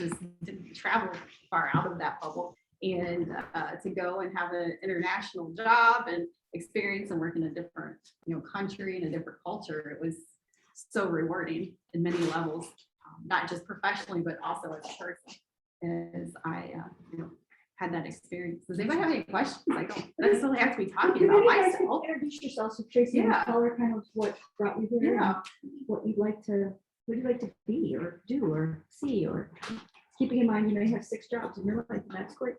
just didn't travel far out of that bubble. And to go and have an international job and experience and work in a different, country and a different culture, it was so rewarding in many levels, not just professionally, but also as a person, as I, had that experience. Does anybody have any questions? I don't necessarily have to be talking about myself. Introduce yourself, so Tracy, Yeah. tell her kind of what brought you here, Yeah. and what you'd like to be or do or see, or keeping in mind you may have 6 jobs in your life, and that's great.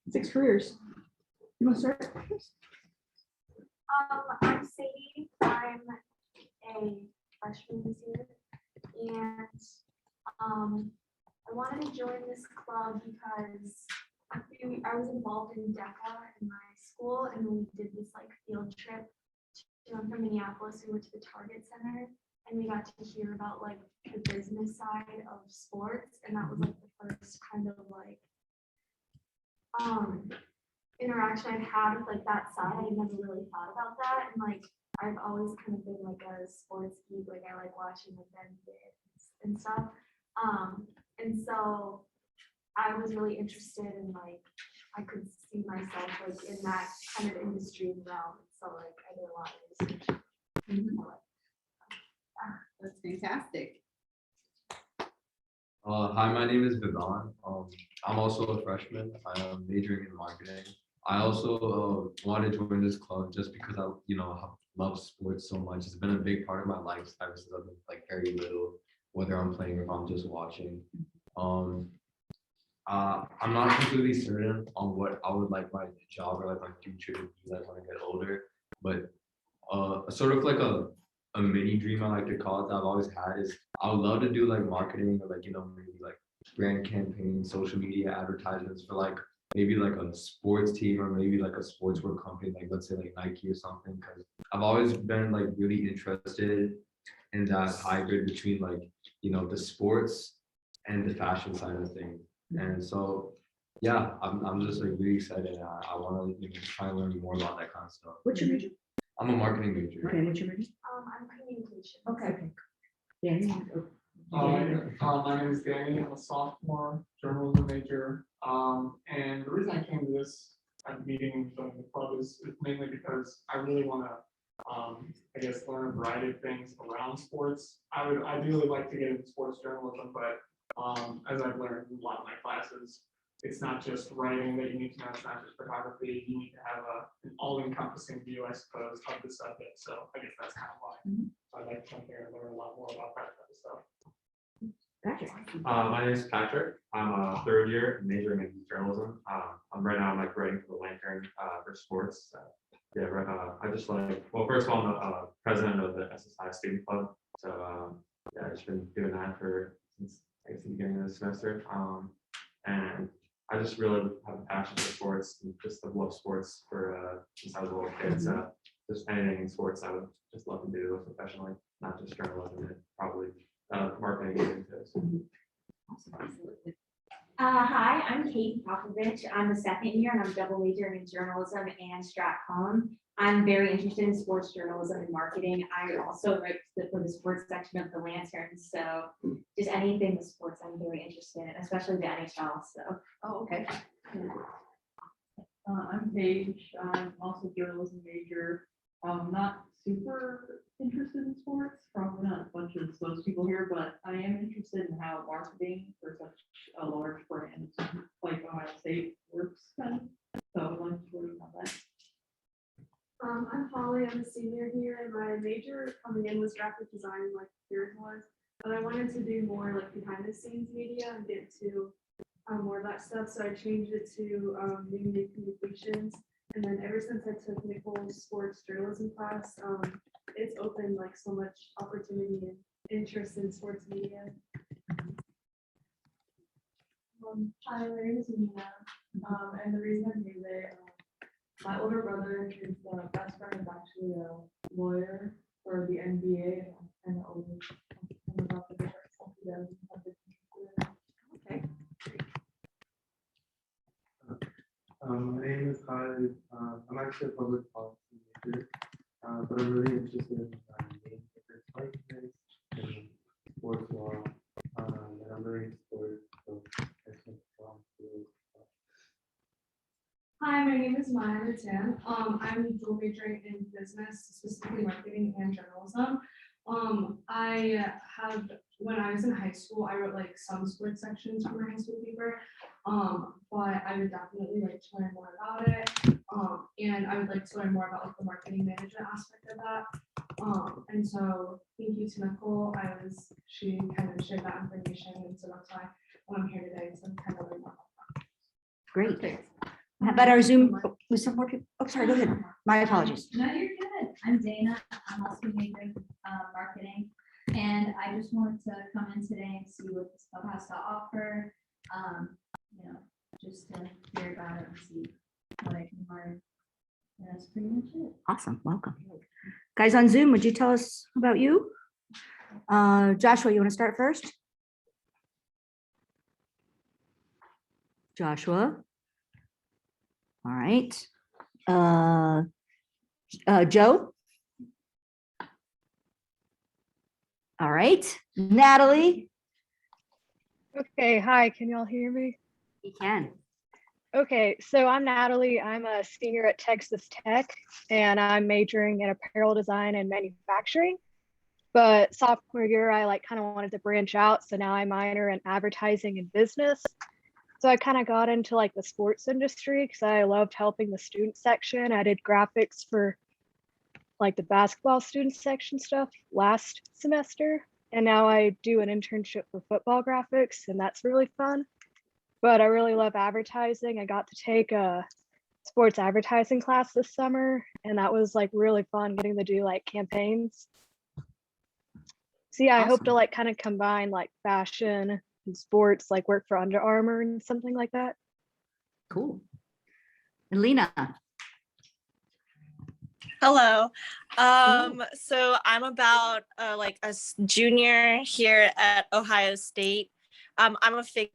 6 careers. You want to start? I'm Sadie. I'm a freshman this year, and I wanted to join this club because I was involved in DECA in my school, and we did this like field trip from Minneapolis. We went to the Target Center, and we got to hear about like the business side of sports, and that was like the first kind of like interaction I've had with like that side. I never really thought about that, and like I've always kind of been like a sports geek. Like I like watching like NBA and stuff. And so I was really interested in like I could see myself like in that kind of industry realm. So like I did a lot of research. That's fantastic. Hi, my name is Vivan. I'm also a freshman. I'm majoring in marketing. I also wanted to join this club just because I, love sports so much. It's been a big part of my life ever since I've been like very little, whether I'm playing or if I'm just watching. I'm not completely certain on what I would like my job or like my future to be like when I get older, but sort of like a mini dream I like to call it that I've always had is I would love to do like marketing or like maybe like brand campaigns, social media advertisements for like maybe like a sports team or maybe like a sportswear company, like let's say like Nike or something, because I've always been like really interested in that hybrid between like the sports and the fashion side of things. And so yeah, I'm just like really excited. I want to try and learn more about that kind of stuff. What's your major? I'm a marketing major. Okay, what's your major? I'm communication. Okay. Yeah. My name is Danny. I'm a sophomore journalism major. And the reason I came to this meeting and joining the club is mainly because I really want to, learn a variety of things around sports. I would ideally like to get into sports journalism, but as I've learned in a lot of my classes, it's not just writing that you need to know, it's not just photography, you need to have an all-encompassing view, I suppose, of the subject. So I guess that's kind of why I'd like to come here and learn a lot more about that type of stuff. Gotcha. My name is Patrick. I'm a 3rd year majoring in journalism. I'm right now like writing for the Lantern for sports. I just well, first of all, I'm a president of the SSI student club. So I've just been doing that since I guess the beginning of the semester. And I just really have a passion for sports and just love sports since I was a little kid. So just anything in sports I would just love to do professionally, not just journalism and probably marketing too. Hi, I'm Kate Popovich. I'm a 2nd year and I'm double majoring in journalism and strat comm. I'm very interested in sports journalism and marketing. I also write for the sports section of the Lantern. So just anything with sports, I'm very interested in, especially the NHL. So. Oh, okay. I'm Paige. I'm also a journalism major. Not super interested in sports, probably not a bunch of those people here, but I am interested in how marketing for such a large brand like Ohio State works. So I would like to learn about that. I'm Holly. I'm a senior here, and my major coming in was graphic design, like yours was. But I wanted to do more like behind the scenes media and get to more of that stuff. So I changed it to media communications. And then ever since I took Nicole's sports journalism class, it's opened like so much opportunity and interest in sports media. Hi, my name is Nina, and the reason I'm here today, my older brother, his best friend is actually a lawyer for the NBA, and I always about the different stuff he does. Okay. My name is Khalid. I'm actually a public policy major, but I'm really interested in making different likeness and sports law, and I'm very into sports. So Hi, my name is Maya Ratan. I'm dual majoring in business, specifically marketing and journalism. When I was in high school, I wrote like some sports sections for my high school paper. But I would definitely like to learn more about it. And I would like to learn more about like the marketing management aspect of that. And so thank you to Nicole. She kind of shared that information. And so that's why I'm here today. So I'm kind of learning more about that. Great. How about our Zoom? With some more people? Oh, sorry, go ahead. My apologies. No, you're good. I'm Dana. I'm also majoring in marketing. And I just wanted to come in today and see what this club has to offer. Just to hear about it and see what I can learn. And that's pretty much it. Awesome. Welcome. Guys on Zoom, would you tell us about you? Joshua, you want to start first? Joshua. All right. Joe. All right. Natalie. Okay, hi, can y'all hear me? You can. Okay, so I'm Natalie. I'm a senior at Texas Tech, and I'm majoring in apparel design and manufacturing. But sophomore year, I kind of wanted to branch out, so now I minor in advertising and business. So I kind of got into the sports industry because I loved helping the student section. I did graphics for the basketball student section stuff last semester. And now I do an internship for football graphics, and that's really fun. But I really love advertising. I got to take a sports advertising class this summer, and that was really fun getting to do campaigns. So yeah, I hope to kind of combine fashion and sports, work for Under Armour and something like that. Cool. Alina. Hello. So I'm about a junior here at Ohio State. I'm a figure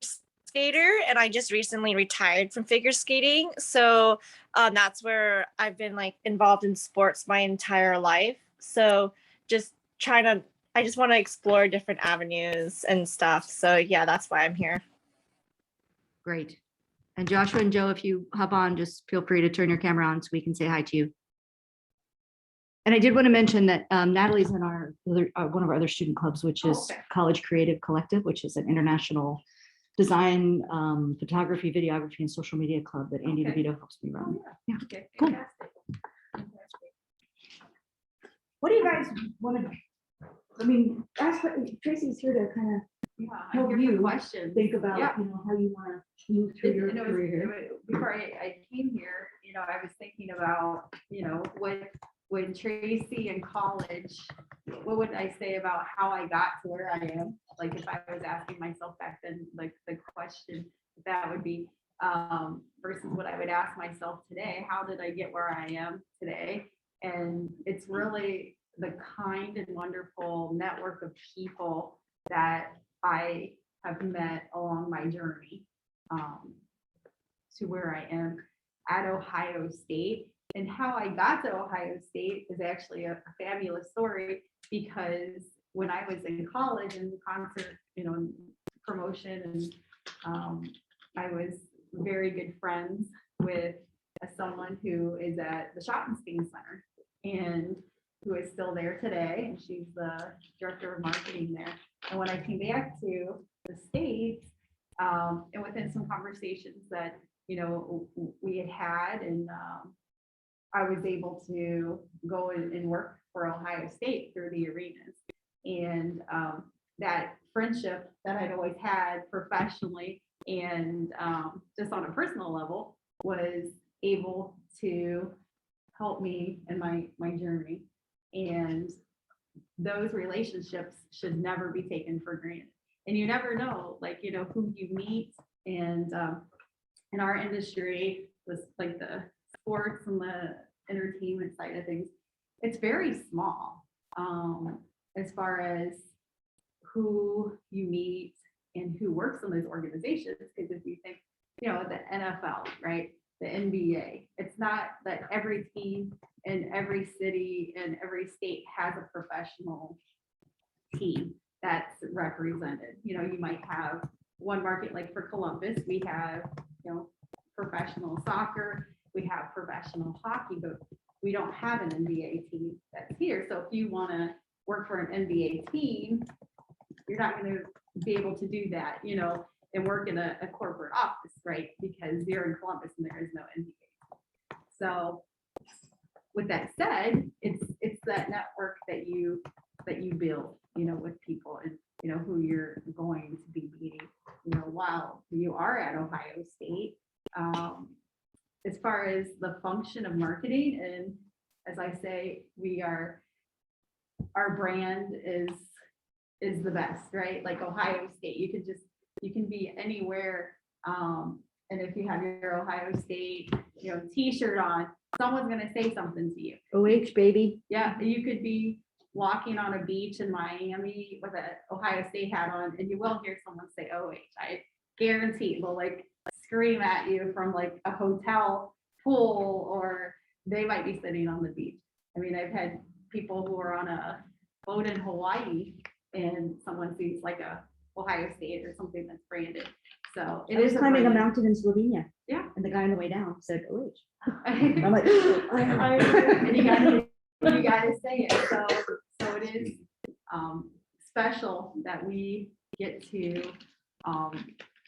skater, and I just recently retired from figure skating. So that's where I've been involved in sports my entire life. So I just want to explore different avenues and stuff. So yeah, that's why I'm here. Great. And Joshua and Joe, if you hop on, just feel free to turn your camera on so we can say hi to you. And I did want to mention that Natalie's in our one of our other student clubs, which is College Creative Collective, which is an international design, photography, videography, and social media club that Andy DeVito helps me run. Yeah. Okay, Cool. fantastic. What do you guys want to? I mean, Tracy's here to kind of Yeah, help I'm here for you questions. think about Yeah. how you want to move through your career here. Before I came here, I was thinking about, when Tracy in college, what would I say about how I got to where I am? If I was asking myself back then, the question that would be, versus what I would ask myself today, how did I get where I am today? And it's really the kind and wonderful network of people that I have met along my journey to where I am at Ohio State. And how I got to Ohio State is actually a fabulous story, because when I was in college and concert, promotion, and I was very good friends with someone who is at the Schottenstein Center and who is still there today. And she's the director of marketing there. And when I came back to the States, and within some conversations that, we had, and I was able to go and work for Ohio State through the arenas. And that friendship that I'd always had professionally and just on a personal level was able to help me in my journey. And those relationships should never be taken for granted. And you never know, who you meet. And in our industry, was the sports and the entertainment side of things, it's very small as far as who you meet and who works in those organizations. Because if you think, the NFL, right, the NBA, it's not that every team in every city and every state has a professional team that's represented. You might have one market, like for Columbus, we have, professional soccer, we have professional hockey, but we don't have an NBA team that's here. So if you want to work for an NBA team, you're not going to be able to do that, you know, and work in a corporate office, right? Because you're in Columbus and there is no NBA. So with that said, it's that network that you build, you know, with people and, you know, who you're going to be meeting, you know, while you are at Ohio State. As far as the function of marketing, and as I say, our brand is the best, right? Like Ohio State, you can be anywhere. And if you have your Ohio State, you know, t-shirt on, someone's gonna say something to you. OH, baby. Yeah, you could be walking on a beach in Miami with an Ohio State hat on, and you will hear someone say OH. I guarantee they'll like scream at you from like a hotel pool, or they might be sitting on the beach. I mean, I've had people who are on a boat in Hawaii and someone sees like a Ohio State or something that's branded. So it I was is climbing a brand. mountain in Slovenia. Yeah. And the guy on the way down said OH. I'm I'm like, and you gotta say it. So it is special that we get to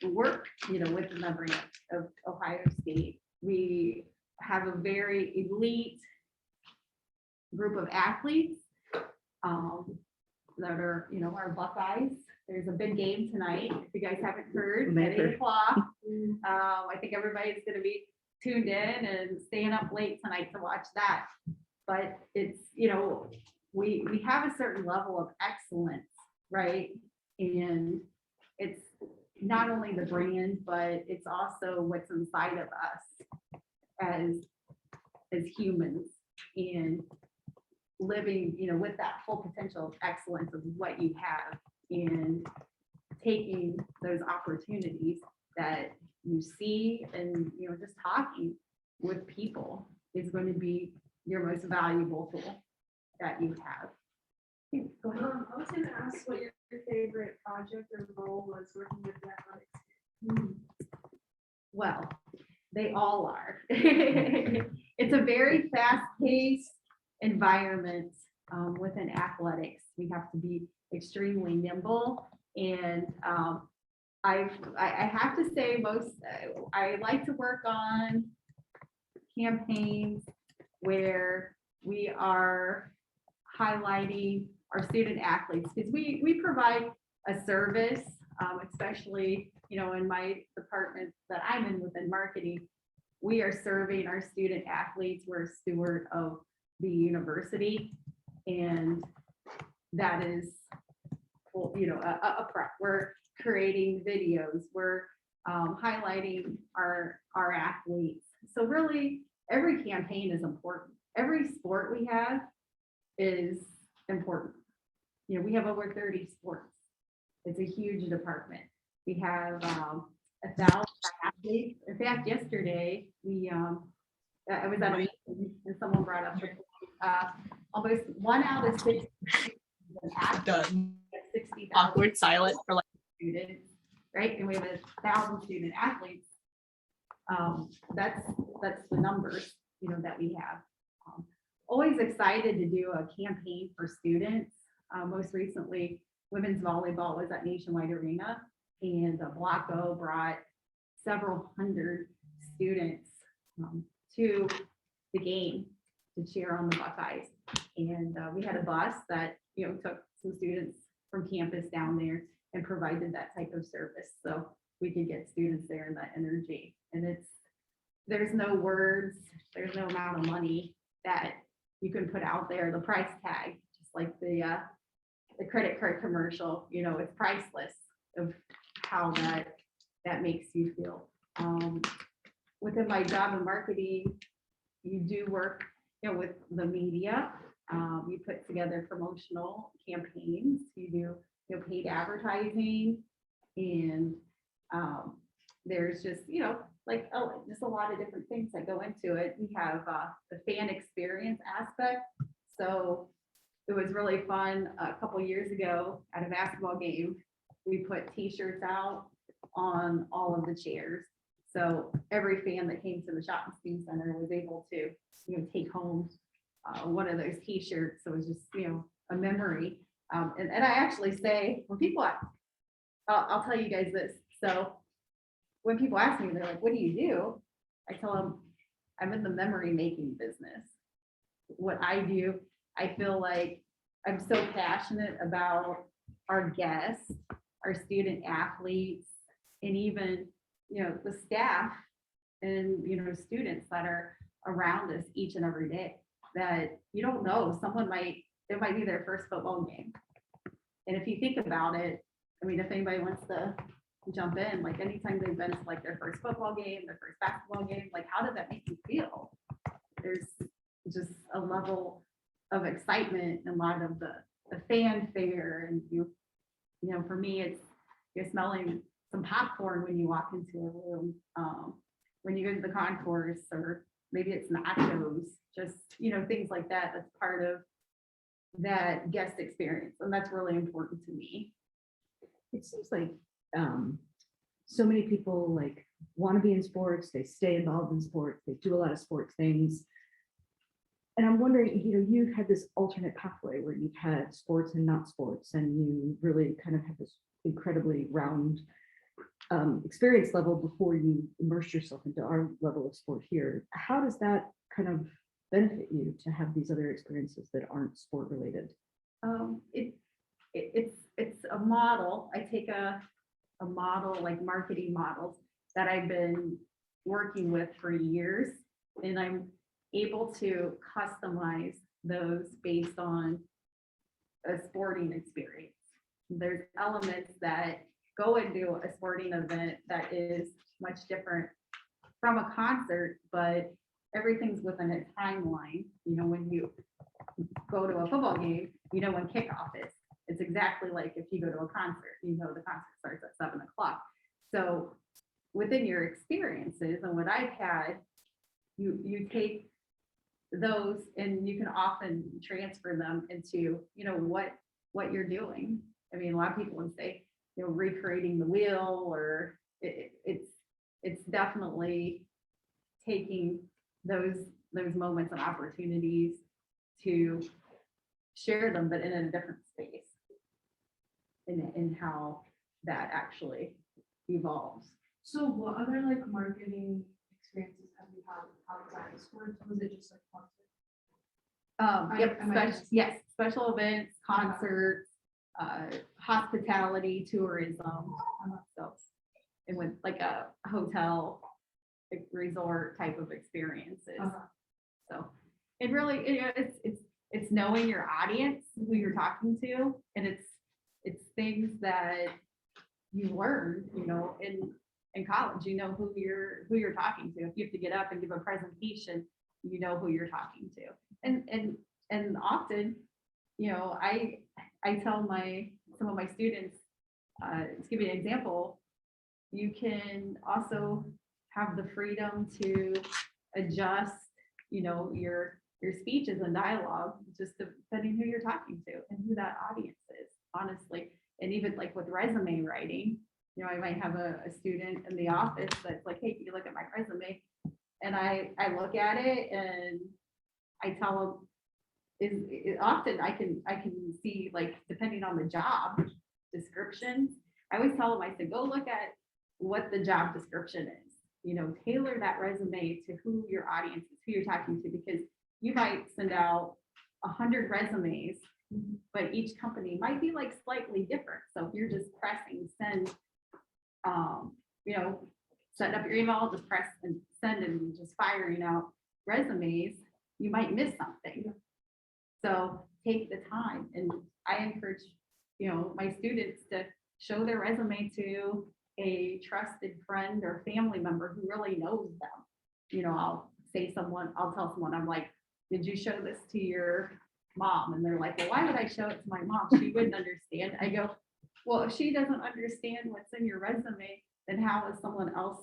work, you know, with the brand of Ohio State. We have a very elite group of athletes that are, you know, our Buckeyes. There's a big game tonight. If you guys haven't heard, at 8 o'clock. I think everybody's gonna be tuned in and staying up late tonight to watch that. But it's, you know, we have a certain level of excellence, right? And it's not only the brand, but it's also what's inside of us as humans, and living, you know, with that full potential of excellence of what you have, and taking those opportunities that you see, and, you know, just talking with people is going to be your most valuable tool that you have. Go ahead. I was gonna ask what your favorite project or role was working with the athletics. Well, they all are. It's a very fast-paced environment within athletics. We have to be extremely nimble, and I have to say I like to work on campaigns where we are highlighting our student athletes, because we provide a service, especially, you know, in my department that I'm in within marketing. We are serving our student athletes. We're a steward of the university, and that is, you know, a prep. We're creating videos. We're highlighting our athletes. So really, every campaign is important. Every sport we have is important. You know, we have over 30 sports. It's a huge department. We have 1,000 athletes. In fact, yesterday I was at a meeting and someone brought up almost 1 out of 6 Done. 60,000 Awkward silence for like. students, right? And we have 1,000 student athletes. That's the numbers, you know, that we have. Always excited to do a campaign for students. Most recently, women's volleyball was at Nationwide Arena, and Blocko brought several hundred students to the game to cheer on the Buckeyes. And we had a bus that, you know, took some students from campus down there and provided that type of service, so we could get students there and that energy. And there's no words, there's no amount of money that you can put out there, the price tag, just like the credit card commercial, you know, it's priceless of how that makes you feel. Within my job in marketing, you do work, you know, with the media. You put together promotional campaigns, you do, you know, paid advertising, and there's just, you know, like, just a lot of different things that go into it. We have the fan experience aspect. So it was really fun a couple years ago at a basketball game. We put t-shirts out on all of the chairs. So every fan that came to the shopping center was able to, take home one of those T-shirts. So it was just, a memory. And I actually say, when people, I'll tell you guys this. So when people ask me, they're like, what do you do? I tell them, I'm in the memory making business. What I do, I feel like I'm so passionate about our guests, our student athletes, and even, the staff and, students that are around us each and every day, that you don't know, it might be their first football game. And if you think about it, I mean, if anybody wants to jump in, like anytime they've been to like their first football game, their first basketball game, like how did that make you feel? There's just a level of excitement and a lot of the fanfare, and for me, it's you're smelling some popcorn when you walk into a room, when you go to the concourse, or maybe it's nachos, just things like that. That's part of that guest experience, and that's really important to me. It seems like so many people like want to be in sports, they stay involved in sports, they do a lot of sports things. And I'm wondering, you've had this alternate pathway where you've had sports and not sports, and you really kind of have this incredibly round experience level before you immerse yourself into our level of sport here. How does that kind of benefit you to have these other experiences that aren't sport related? It's a model. I take a model, like marketing models that I've been working with for years, and I'm able to customize those based on a sporting experience. There's elements that go into a sporting event that is much different from a concert, but everything's within a timeline. When you go to a football game, when kickoff is. It's exactly like if you go to a concert, the concert starts at 7 o'clock. So within your experiences and what I've had, you take those and you can often transfer them into, what you're doing. I mean, a lot of people would say, recreating the wheel, or it's definitely taking those moments and opportunities to share them, but in a different space, in how that actually evolves. So what other like marketing experiences have you had outside of sports? Was it just like concert? Yep, yes, special events, concerts, hospitality, tourism, so, and with like a hotel, like resort type of experiences. So it really, it's knowing your audience, who you're talking to, and it's things that you learn, in college, who you're talking to. If you have to get up and give a presentation, you know who you're talking to. And often, I tell some of my students, to give you an example, you can also have the freedom to adjust, your speeches and dialogue, just depending who you're talking to and who that audience is, honestly. And even like with resume writing, I might have a student in the office that's like, hey, can you look at my resume? And I look at it and I tell them, often I can see, like, depending on the job description, I always tell them, I said, go look at what the job description is, tailor that resume to who your audience is, who you're talking to, because you might send out 100 resumes, but each company might be like slightly different. So if you're just pressing send, set up your email, just press and send and just firing out resumes, you might miss something. So take the time, and I encourage, my students to show their resume to a trusted friend or family member who really knows them. I'll tell someone, I'm like, did you show this to your mom? And they're like, well, why would I show it to my mom? She wouldn't understand. I go, well, if she doesn't understand what's in your resume, then how is someone else,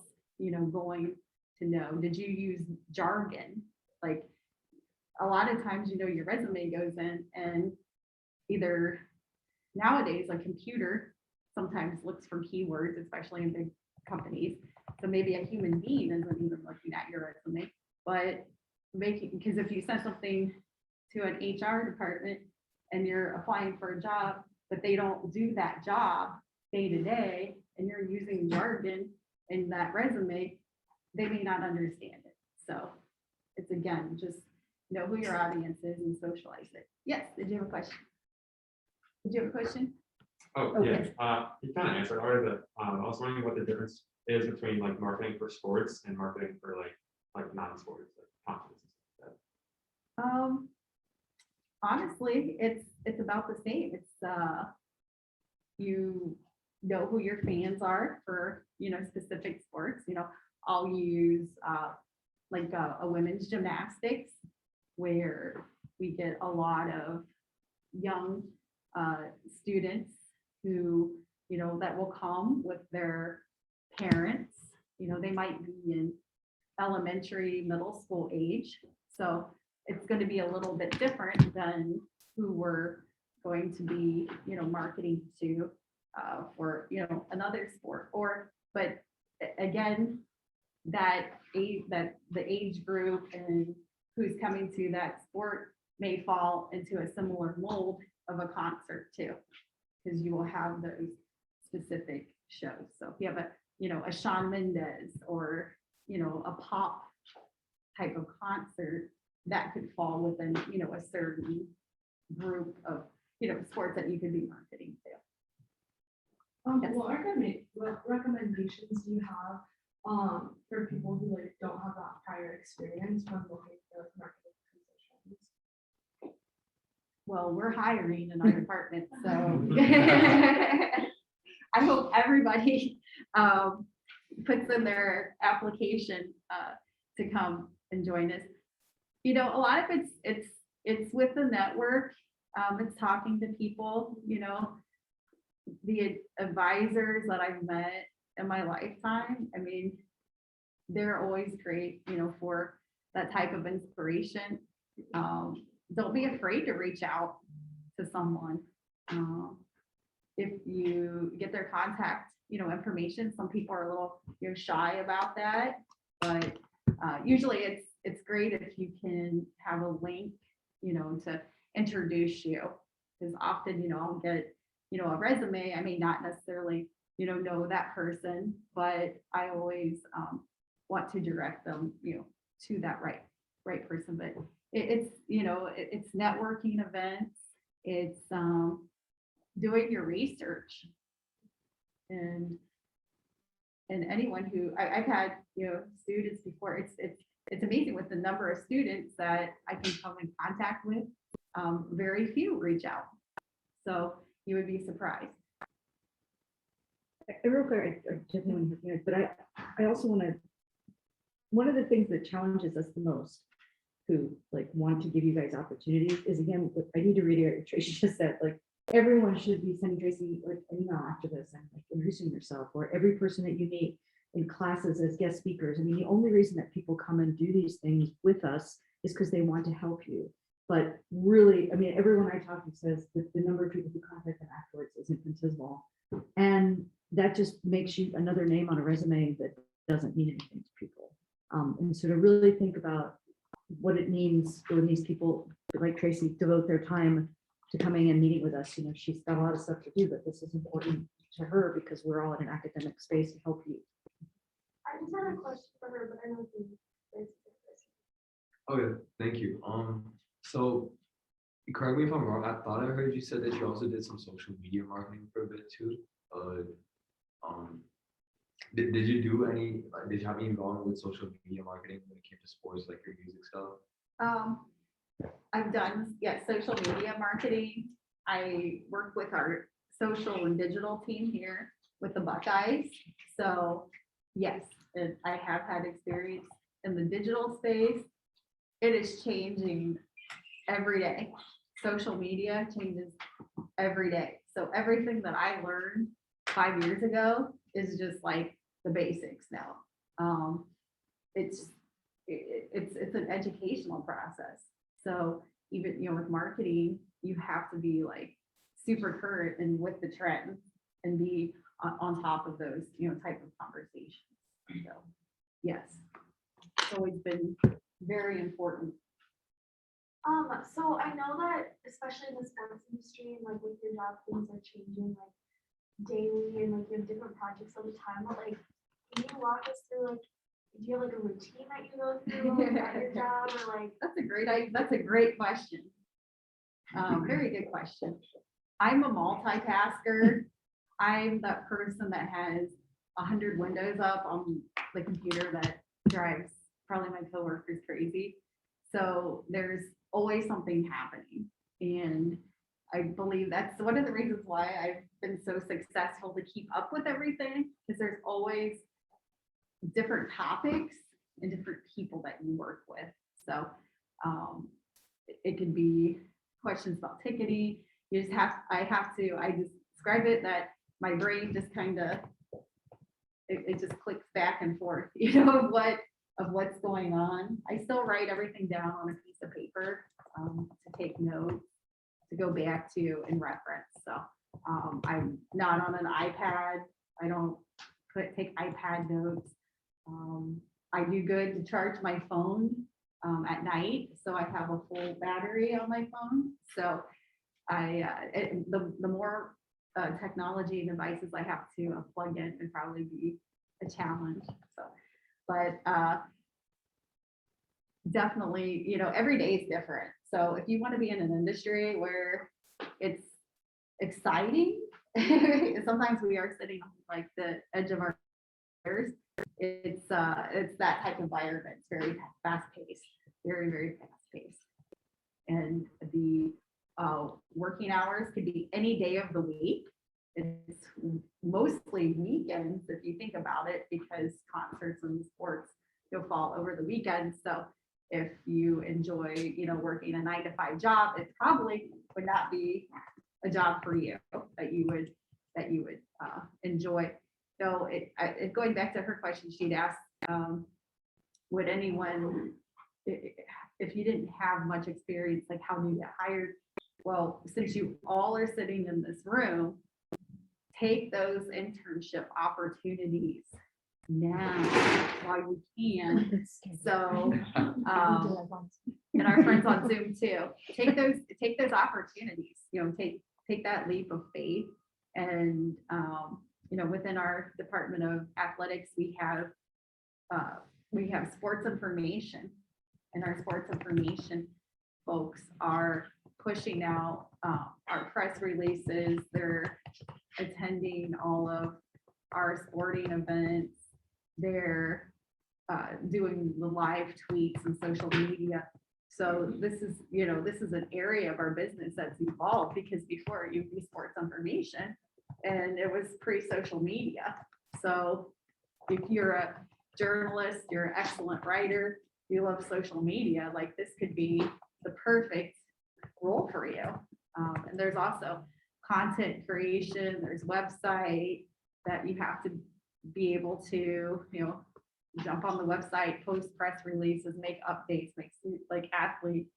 going to know? Did you use jargon? Like, a lot of times, your resume goes in, and either nowadays a computer sometimes looks for keywords, especially in big companies. So maybe a human being isn't even looking at your resume, but because if you send something to an HR department and you're applying for a job, but they don't do that job day to day, and you're using jargon in that resume, they may not understand it. So it's, again, just know who your audience is and socialize it. Yes, did you have a question? Did you have a question? Oh, Okay. yeah, you kind of answered already, but I was wondering what the difference is between like marketing for sports and marketing for like non-sports, like conferences. Honestly, it's about the same. It's you know who your fans are for, specific sports. I'll use like a women's gymnastics, where we get a lot of young students who, that will come with their parents. They might be in elementary, middle school age. So it's going to be a little bit different than who we're going to be, marketing to for, another sport. But again, that the age group and who's coming to that sport may fall into a similar mold of a concert too, because you will have those specific shows. So if you have a Shawn Mendes or, a pop type of concert, that could fall within, a certain group of, sports that you could be marketing to. Yes. What recommendations do you have for people who like don't have that prior experience when looking for marketing positions? Well, we're hiring in our department, so I hope everybody puts in their application to come and join us. A lot of it's with the network. It's talking to people. The advisors that I've met in my lifetime, I mean, they're always great, for that type of inspiration. Don't be afraid to reach out to someone. If you get their contact, information, some people are a little, shy about that, but usually it's great if you can have a link, to introduce you, because often, I'll get, a resume. I may not necessarily, know that person, but I always want to direct them, to that right person. But it's networking events. It's doing your research, and anyone who I've had, students before. It's amazing with the number of students that I can come in contact with. Very few reach out, so you would be surprised. Real quick, I definitely want to hear, but I also want to, one of the things that challenges us the most, who like want to give you guys opportunities, is, again, I need to reiterate what Tracy just said, like everyone should be sending Tracy like an email after this and like introducing yourself, or every person that you meet in classes as guest speakers. I mean, the only reason that people come and do these things with us is because they want to help you. But really, I mean, everyone I talk to says that the number of people who contact them afterwards is infinitesimal. And that just makes you another name on a resume that doesn't mean anything to people. And so to really think about what it means when these people like Tracy devote their time to coming and meeting with us. She's got a lot of stuff to do, but this is important to her because we're all in an academic space to help you. I just had a question for her, but I know you. Oh yeah, thank you. So correct me if I'm wrong. I thought I heard you said that you also did some social media marketing for a bit too. Did you do any? Did you have any involvement with social media marketing when it came to sports, like your music stuff? I've done, social media marketing. I work with our social and digital team here with the Buckeyes. So yes, I have had experience in the digital space. It is changing every day. Social media changes every day. So everything that I learned 5 years ago is just like the basics now. It's an educational process. So even, with marketing, you have to be like super current and with the trends and be on top of those, type of conversations. So been very important? So I know that especially in the sports industry, and like with your job, things are changing like daily and like you have different projects all the time, but like, can you walk us through like, do you have like a routine that you go through at your job or like? That's a great question. Very good question. I'm a multitasker. I'm that person that has 100 windows up on the computer that drives probably my coworkers crazy. So there's always something happening. And I believe that's one of the reasons why I've been so successful to keep up with everything, because there's always different topics and different people that you work with. So it could be questions about ticketing. I just describe it that my brain just kind of, it just clicks back and forth, of what's going on. I still write everything down on a piece of paper to take notes, to go back to and reference. So I'm not on an iPad. I don't take iPad notes. I do good to charge my phone at night, so I have a full battery on my phone. So the more technology devices I have to plug in would probably be a challenge. So, but definitely, every day is different. So if you want to be in an industry where it's exciting, sometimes we are sitting on like the edge of our chairs. It's that type of environment. It's very fast paced, very, very fast paced. And the working hours could be any day of the week. It's mostly weekends if you think about it, because concerts and sports fall over the weekends. So if you enjoy, working a 9-to-5 job, it probably would not be a job for you that you would enjoy. So going back to her question, she'd asked, would anyone, if you didn't have much experience, like how do you get hired? Well, since you all are sitting in this room, take those internship opportunities now while you can. So, and our friends on Zoom too, take those opportunities, take that leap of faith. And, within our Department of Athletics, we have sports information, and our sports information folks are pushing out our press releases. They're attending all of our sporting events. They're doing the live tweets and social media. So this is an area of our business that's evolved, because before you'd be sports information and it was pre-social media. So if you're a journalist, you're an excellent writer, you love social media, like this could be the perfect role for you. And there's also content creation, there's website that you have to be able to, jump on the website, post press releases, make updates, make like athlete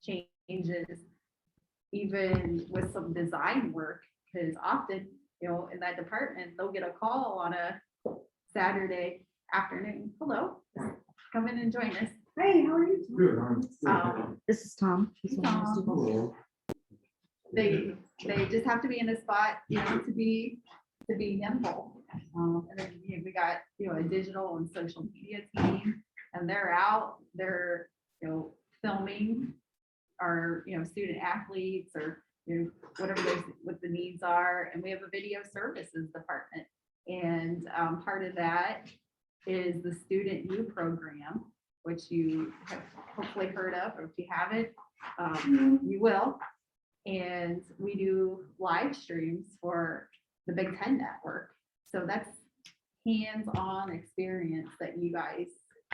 changes, even with some design work, because often, in that department, they'll get a call on a Saturday afternoon. Hello, come in and join us. Hey, how are you? This is Tom. He's one of the Hello. They just have to be in a spot, to be nimble. And then we got, a digital and social media team, and they're out, they're, filming our, student athletes, or, whatever what the needs are. And we have a video services department. And part of that is the Student U program, which you have hopefully heard of, or if you haven't, you will. And we do live streams for the Big Ten Network. So that's hands-on experience that you guys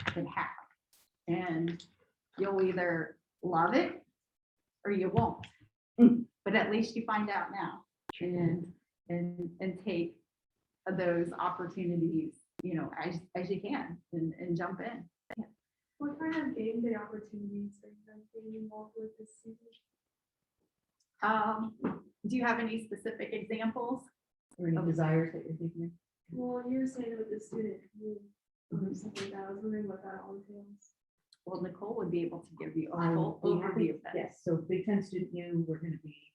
can have. And you'll either love it or you won't. But at least you find out now, and take those opportunities, as you can, and jump in. What kind of game day opportunities are you guys getting involved with this season? Do you have any specific examples? Or any desires that you're thinking Well, you were saying with the student community, something like that. I was wondering what that all entails. Well, Nicole would be able to give you a Um, full we have overview of that. Yes, so Big Ten Student U, we're gonna be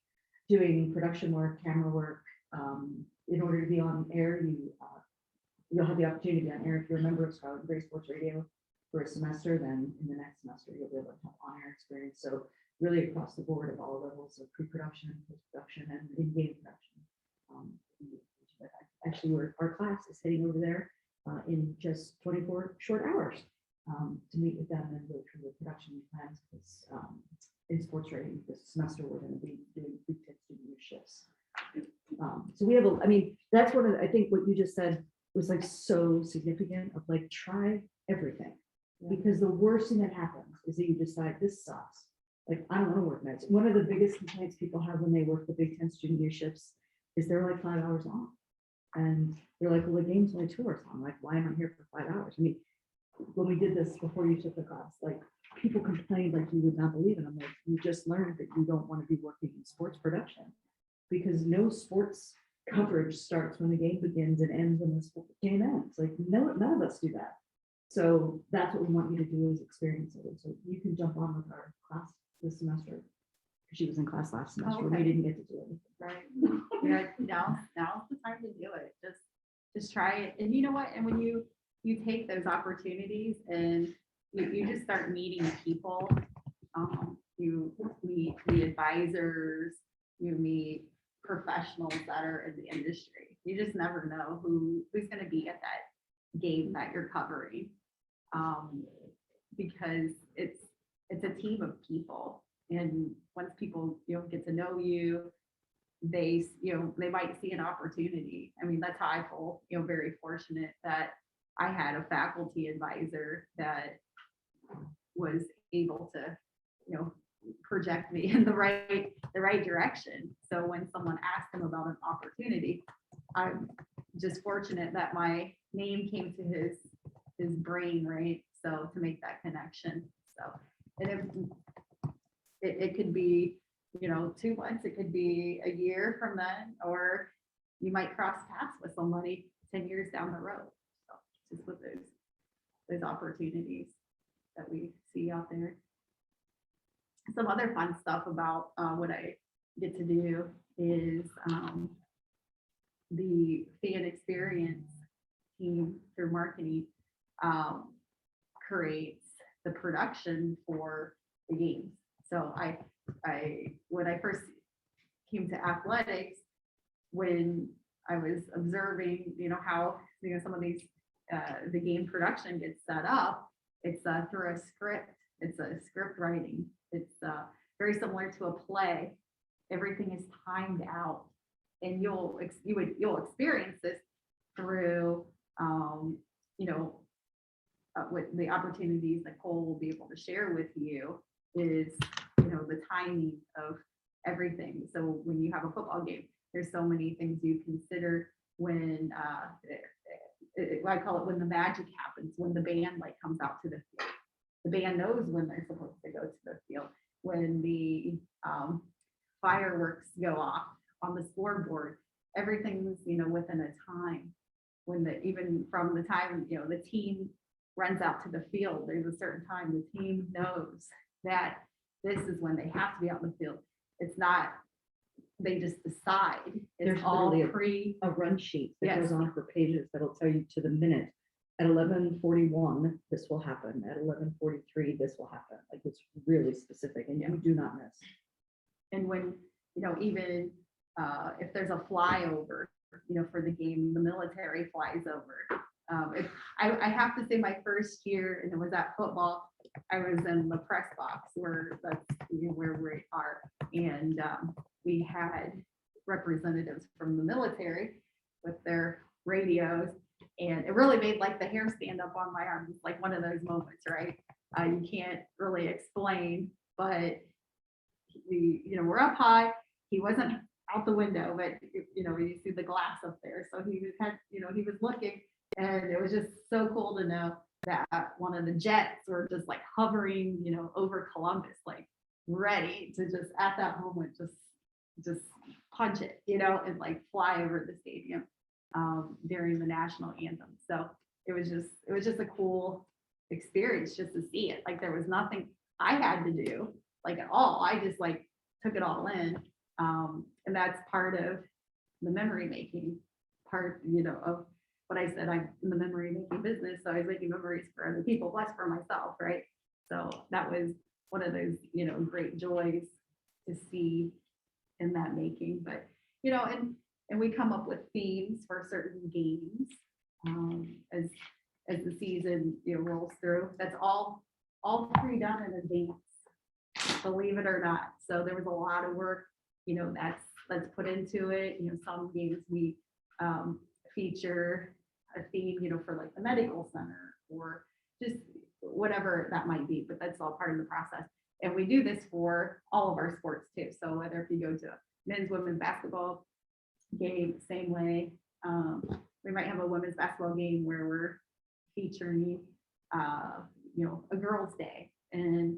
doing production work, camera work. In order to be on air, you'll have the opportunity to be on air if you're a member of Scarlet and Gray Sports Radio for a semester, then in the next semester, you'll be able to have on-air experience. So really across the board of all levels of pre-production, post-production, and in-game production. Actually, our class is heading over there in just 24 short hours to meet with them and go through the production plans. Because in sports writing this semester, we're going to be doing Big Ten student shifts. So we have I mean, that's one of I think what you just said was like so significant of like try everything. Because the worst thing that happens is that you decide this sucks. Like, I don't want to work nights. One of the biggest complaints people have when they work the Big Ten student year shifts is they're like 5 hours long. And they're like, well, the game's only 2 hours long. Like, why am I here for 5 hours? I mean, when we did this before you took the class, like people complained like you would not believe it. I'm like, you just learned that you don't want to be working in sports production because no sports coverage starts when the game begins and ends when the game ends. Like, no, none of us do that. So that's what we want you to do is experience it. So you can jump on with our class this semester. She was in class last semester. Okay. We didn't get to do it. Right. Yeah, now's the time to do it. Just try it. And you know what? And when you take those opportunities and you just start meeting people, you meet the advisors, you meet professionals that are in the industry. You just never know who's going to be at that game that you're covering, because it's a team of people. And once people get to know you, they might see an opportunity. I mean, that's how I feel very fortunate that I had a faculty advisor that was able to project me in the right direction. So when someone asked him about an opportunity, I'm just fortunate that my name came to his brain, right? So to make that connection. So and it could be 2 months, it could be a year from then, or you might cross paths with somebody 10 years down the road. So just with those opportunities that we see out there. Some other fun stuff about what I get to do is the fan experience team through marketing creates the production for the games. So when I first came to athletics, when I was observing, how some of these the game production gets set up, it's through a script. It's a script writing. It's very similar to a play. Everything is timed out, and you'll experience this through with the opportunities Nicole will be able to share with you is the timing of everything. So when you have a football game, there's so many things you consider when I call it when the magic happens, when the band comes out to the field. The band knows when they're supposed to go to the field. When the fireworks go off on the scoreboard, everything's within a time. Even from the time the team runs out to the field, there's a certain time the team knows that this is when they have to be out in the field. It's not they just decide. It's There's all literally a run sheet that Yes. goes on for pages that'll tell you to the minute. At 11:41, this will happen. At 11:43, this will happen. Like, it's really specific, and you do not miss. And when, even if there's a flyover, for the game, the military flies over. I have to say my first year, and it was at football, I was in the press box where that's where we are. And we had representatives from the military with their radios. And it really made the hair stand up on my arm. It's like one of those moments, right? You can't really explain, but we're up high. He wasn't out the window, but you see the glass up there. So he was looking, and it was just so cool to know that one of the jets were just hovering, over Columbus, ready to just at that moment just punch it, and fly over the stadium during the national anthem. So it was just a cool experience just to see it. Like there was nothing I had to do like at all. I just like took it all in. And that's part of the memory making part, of what I said. I'm in the memory making business. So I was making memories for other people, plus for myself, right? So that was one of those, great joys to see in that making. But, and we come up with themes for certain games as the season rolls through. That's all pre-done in advance, believe it or not. So there was a lot of work, that's put into it. Some games we feature a theme, for like the medical center or just whatever that might be, but that's all part of the process. And we do this for all of our sports too. So whether if you go to a men's, women's basketball game, same way. We might have a women's basketball game where we're featuring, a girls' day, and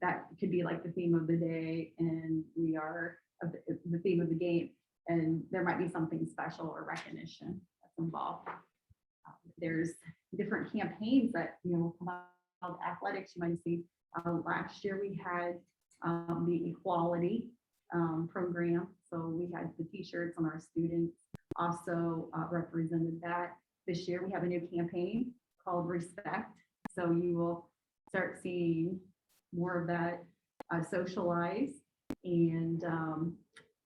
that could be like the theme of the day, and we are the theme of the game, and there might be something special or recognition that's involved. There's different campaigns that come out athletics. You might see last year we had the equality program, so we had the t-shirts and our students also represented that. This year we have a new campaign called Respect, so you will start seeing more of that socialized, and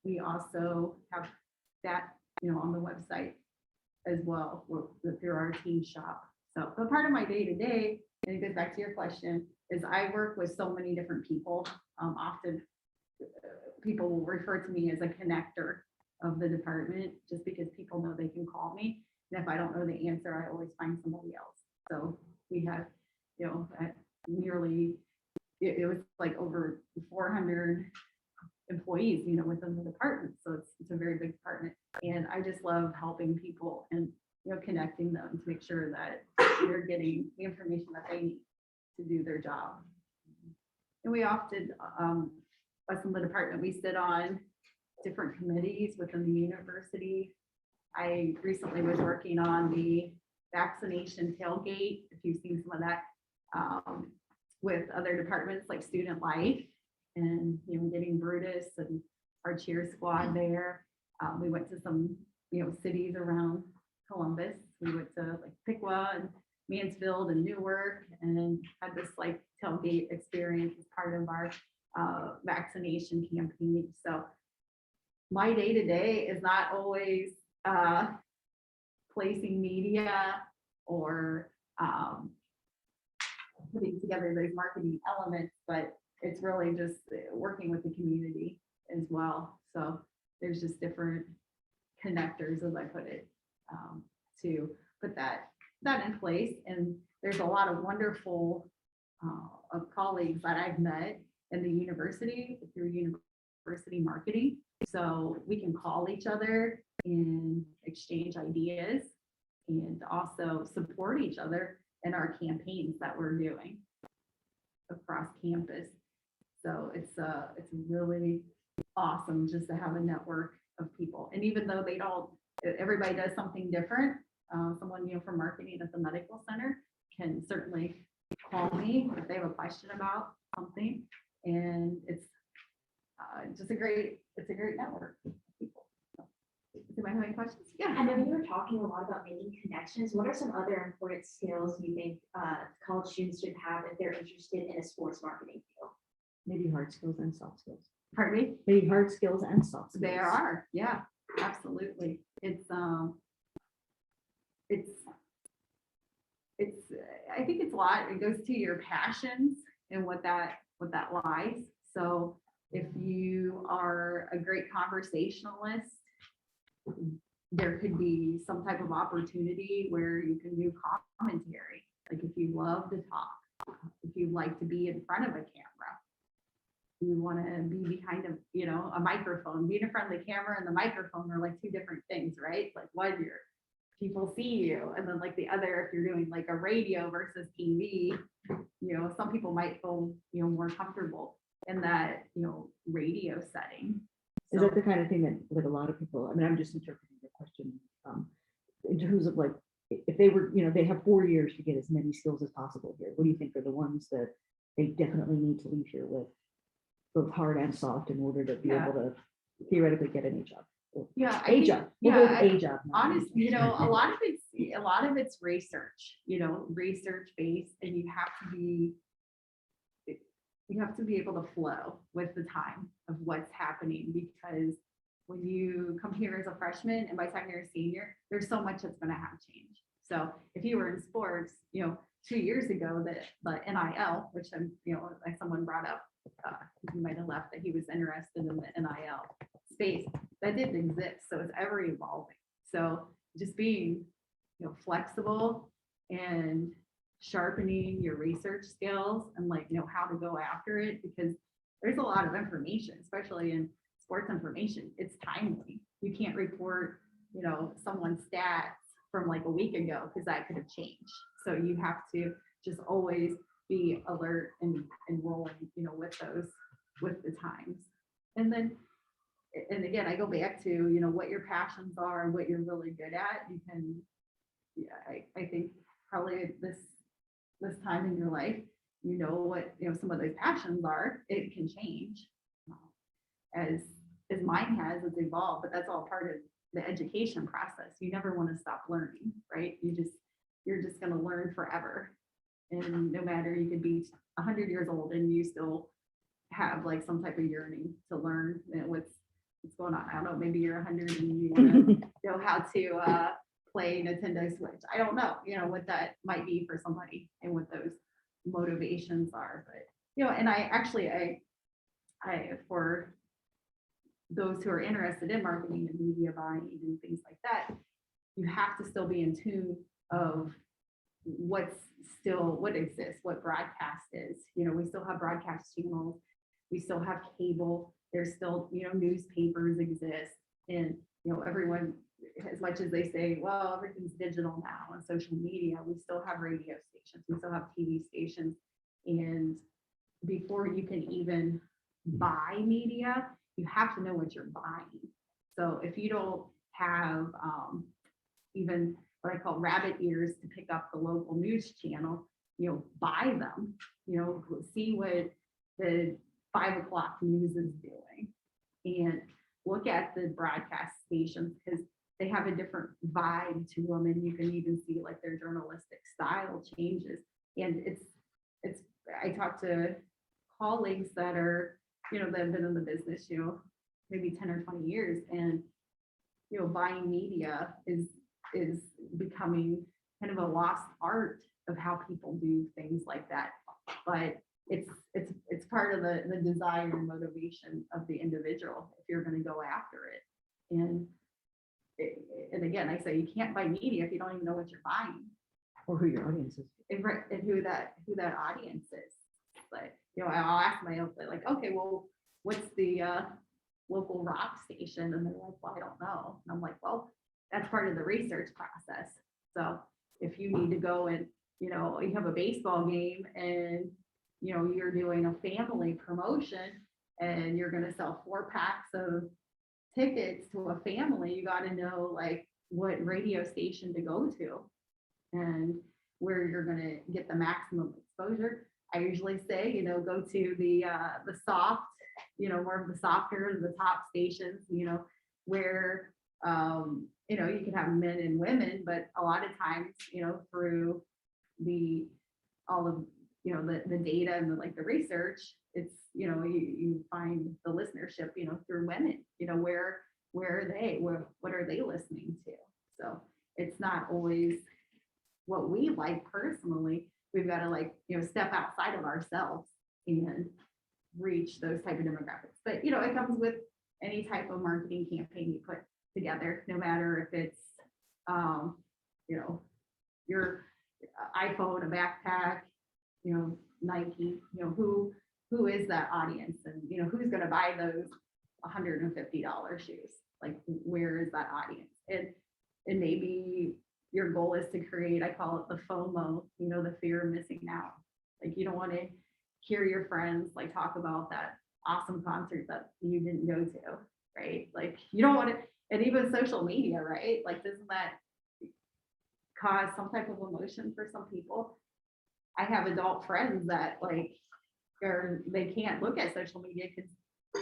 we also have that on the website as well through our team shop. So the part of my day-to-day, and it goes back to your question, is I work with so many different people. Often people will refer to me as a connector of the department, just because people know they can call me, and if I don't know the answer, I always find somebody else. So we have nearly, it was like over 400 employees, within the department. So it's a very big department, and I just love helping people and connecting them to make sure that they're getting the information that they need to do their job. And we often, us in the department, we sit on different committees within the university. I recently was working on the vaccination tailgate, if you've seen some of that, with other departments like student life, and getting Brutus and our cheer squad there. We went to some cities around Columbus. We went to like Piqua and Mansfield and Newark, and had this like tailgate experience as part of our vaccination campaign. So my day-to-day is not always placing media or putting together those marketing elements, but it's really just working with the community as well. So there's just different connectors, as I put it, to put that in place. And there's a lot of wonderful of colleagues that I've met in the university through university marketing. So we can call each other and exchange ideas, and also support each other in our campaigns that we're doing across campus. So it's really awesome just to have a network of people. And even though everybody does something different, someone from marketing at the medical center can certainly call me if they have a question about something, and it's just a great network of people. Do I have any questions? Yeah. I know you were talking a lot about making connections. What are some other important skills you think college students should have if they're interested in a sports marketing field? Maybe hard skills and soft skills. Pardon me? Maybe hard skills and soft skills. There are, yeah, absolutely. I think it's a lot. It goes to your passions and what that lies. So if you are a great conversationalist, there could be some type of opportunity where you can do commentary. Like if you love to talk, if you like to be in front of a camera, you want to be behind a microphone. Being in front of the camera and the microphone are like two different things, right? Like one, people see you, and then like the other, if you're doing like a radio versus TV, some people might feel more comfortable in that radio setting. Is that the kind of thing that like a lot of people, I mean, I'm just interpreting the question in terms of like if they were, they have 4 years to get as many skills as possible here, what do you think are the ones that they definitely need to leave here with, both hard and soft, in order to be able to theoretically get any job? Yeah, I A think- job. We'll go with yeah, a job. not any honestly, job. a lot of it's research, research based, and you have to be able to flow with the time of what's happening, because when you come here as a freshman and by the time you're a senior, there's so much that's going to have changed. So if you were in sports, 2 years ago, the NIL, which like someone brought up, he might have left, that he was interested in the NIL space, that didn't exist. So it's ever evolving. So just being, flexible and sharpening your research skills and how to go after it, because there's a lot of information, especially in sports information. It's timely. You can't report, someone's stats from like a week ago, because that could have changed. So you have to just always be alert and rolling, with the times. And then, and again, I go back to, what your passions are and what you're really good at. You can, I think probably this time in your life, what, some of those passions are. It can change as mine has, it's evolved, but that's all part of the education process. You never want to stop learning, right? You're just going to learn forever. And no matter, you could be 100 years old and you still have like some type of yearning to learn what's going on. I don't know, maybe you're 100 and you want to know how to play Nintendo Switch. I don't know, what that might be for somebody and what those motivations are. But, and I for those who are interested in marketing and media buying and things like that, you have to still be in tune of what exists, what broadcast is. We still have broadcast channels, we still have cable, there's still, newspapers exist, and everyone, as much as they say, well, everything's digital now on social media, we still have radio stations, we still have TV stations. And before you can even buy media, you have to know what you're buying. So if you don't have even what I call rabbit ears to pick up the local news channel, buy them, see what the 5 o'clock news is doing, and look at the broadcast stations, because they have a different vibe to them, and you can even see like their journalistic style changes. And it's I talk to colleagues that are, that have been in the business, maybe 10 or 20 years, and buying media is becoming kind of a lost art of how people do things like that. But it's part of the desire and motivation of the individual if you're going to go after it. And again, I say you can't buy media if you don't even know what you're buying Or who your audience is. and who that audience is. But I'll ask my own, like, okay, well, what's the local rock station? And they're like, well, I don't know. And I'm like, well, that's part of the research process. So if you need to go and you have a baseball game and you're doing a family promotion and you're going to sell 4 packs of tickets to a family, you got to know like what radio station to go to and where you're going to get the maximum exposure. I usually say, go to the soft, more of the softer, the top stations, where you can have men and women, but a lot of times, through all of the data and the research, it's you find the listenership through women, where are they, what are they listening to? So it's not always what we like personally. We've got to step outside of ourselves and reach those type of demographics. But it comes with any type of marketing campaign you put together, no matter if it's your iPhone, a backpack, Nike, who is that audience, and who's going to buy those $150 shoes? Like, where is that audience? And maybe your goal is to create, I call it the FOMO, the fear of missing out. Like, you don't want to hear your friends talk about that awesome concert that you didn't go to, right? Like, you don't want to, and even social media, right? Like, doesn't that cause some type of emotion for some people. I have adult friends that like, or they can't look at social media because,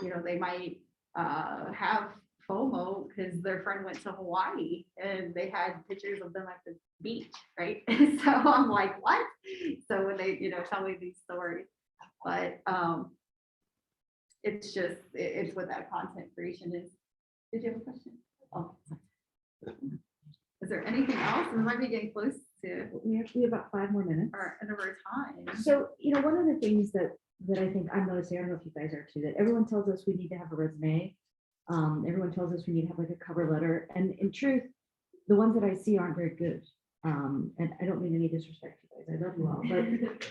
you know, they might have FOMO because their friend went to Hawaii and they had pictures of them at the beach, right? So I'm like, what? So when they, you know, tell me these stories, but it's just, it's what that content creation is. Did you have a question? Oh, sorry. Is there anything else? We might be getting close to We have about 5 more minutes. our end of our time. So, you know, one of the things that I think I'm noticing, I don't know if you guys are too, that everyone tells us we need to have a resume. Everyone tells us we need to have like a cover letter. And in truth, the ones that I see aren't very good. And I don't mean any disrespect to you guys. I love you all,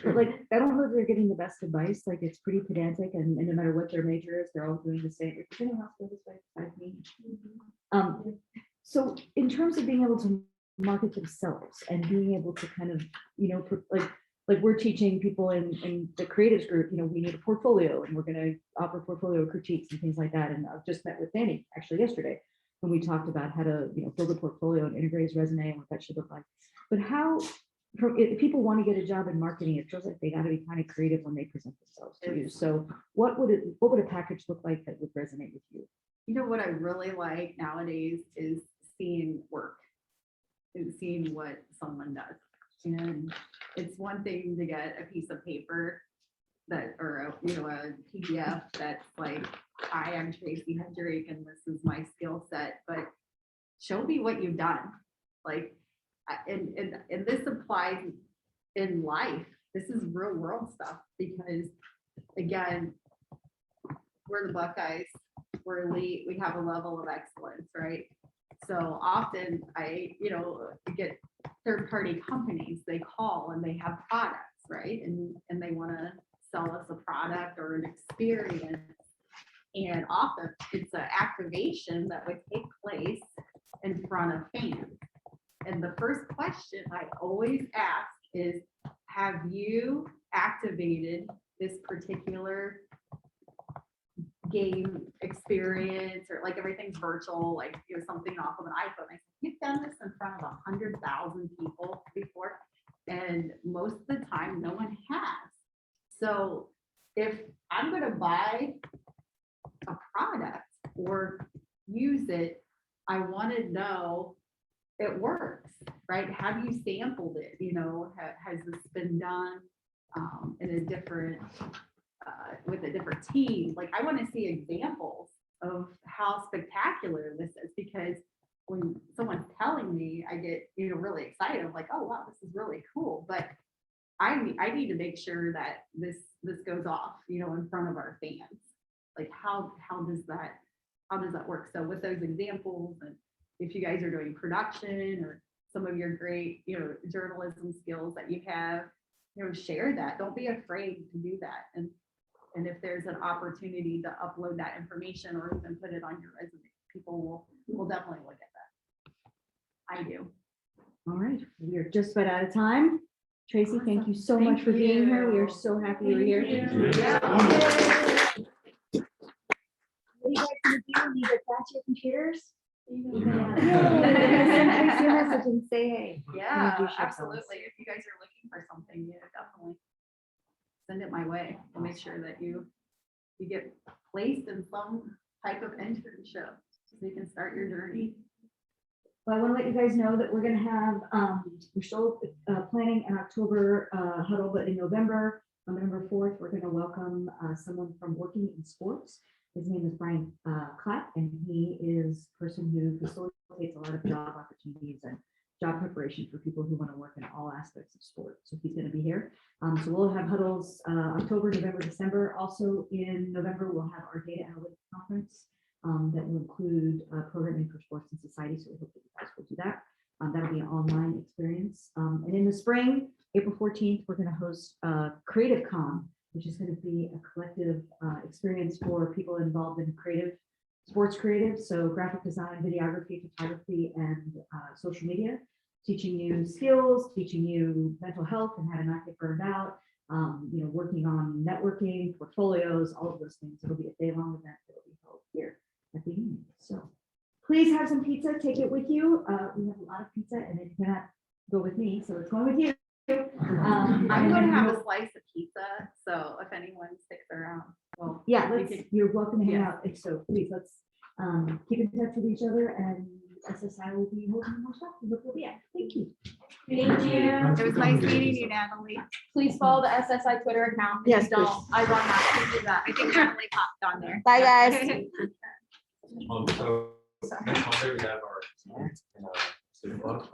but like, I don't know if they're getting the best advice. Like it's pretty pedantic and no matter what their major is, they're all doing the same. If anyone else feel this way besides me. So in terms of being able to market themselves and being able to kind of, you know, like we're teaching people in the creatives group, you know, we need a portfolio and we're going to offer portfolio critiques and things like that. And I've just met with Danny actually yesterday when we talked about how to, you know, build a portfolio and integrate his resume and what that should look like. But how, if people want to get a job in marketing, it feels like they got to be kind of creative when they present themselves to you. So what would a package look like that would resonate with you? You know what I really like nowadays is seeing work and seeing what someone does. And it's one thing to get a piece of paper that, or a, you know, a PDF that's like, hi, I'm Tracy Hedrick and this is my skill set, but show me what you've done. Like, and this applies in life. This is real world stuff because again, we're the Buckeyes, we're elite, we have a level of excellence, right? So often I, you know, get third-party companies, they call and they have products, right? And they want to sell us a product or an experience. And often it's an activation that would take place in front of fans. And the first question I always ask is, have you activated this particular game experience, or like everything's virtual, like, you know, something off of an iPhone? I said, you've done this in front of 100,000 people before, and most of the time no one has. So if I'm going to buy a product or use it, I want to know it works, right? Have you sampled it? You know, has this been done in a different with a different team? Like, I want to see examples of how spectacular this is, because when someone's telling me, I get, you know, really excited. I'm like, oh wow, this is really cool. But I need to make sure that this goes off, you know, in front of our fans. Like, how does that work? So with those examples, and if you guys are doing production or some of your great, you know, journalism skills that you have, you know, share that. Don't be afraid to do that. And if there's an opportunity to upload that information or even put it on your resume, people will definitely look at that. I do. All right, we are just about out of time. Tracy, thank you so much for being here. We are so happy you're here. What are you guys gonna do? Need to attach your computers? Send Tracy a message and say hey. Yeah, Introduce yourselves. absolutely. If you guys are looking for something, yeah, definitely send it my way. We'll make sure that you get placed in some type of internship so you can start your journey. Well, I want to let you guys know that we're going to have, we're still planning an October huddle, but in November, on November 4th, we're going to welcome someone from Working in Sports. His name is Brian Clapp, and he is a person who facilitates a lot of job opportunities and job preparation for people who want to work in all aspects of sport. So he's going to be here. So we'll have huddles October, November, December. Also in November, we'll have our data analytics conference that will include programming for sports and society. So we hope that you guys will do that. That'll be an online experience. And in the spring, April 14th, we're going to host Creative Con, which is going to be a collective experience for people involved in sports creative. So graphic design, videography, photography, and social media, teaching you skills, teaching you mental health and how to not get burned out, you know, working on networking, portfolios, all of those things. It'll be a day-long event that will be held here at the union. So please have some pizza, take it with you. We have a lot of pizza, and if you're not go with me, so it's going with you. I'm going to have and a slice of pizza, so if anyone sticks around, well. Yeah, we let's, could- you're welcome to hang Yeah. out, if so please, let's keep in touch with each other, and SSI will be holding more stuff, look, yeah, thank you. Thank you. It was nice meeting you, Natalie. Please follow the SSI Twitter account. If Yes, you don't, please. I run that. I did that. I think Natalie popped on there. Bye, guys. So next Monday we have our. Student club.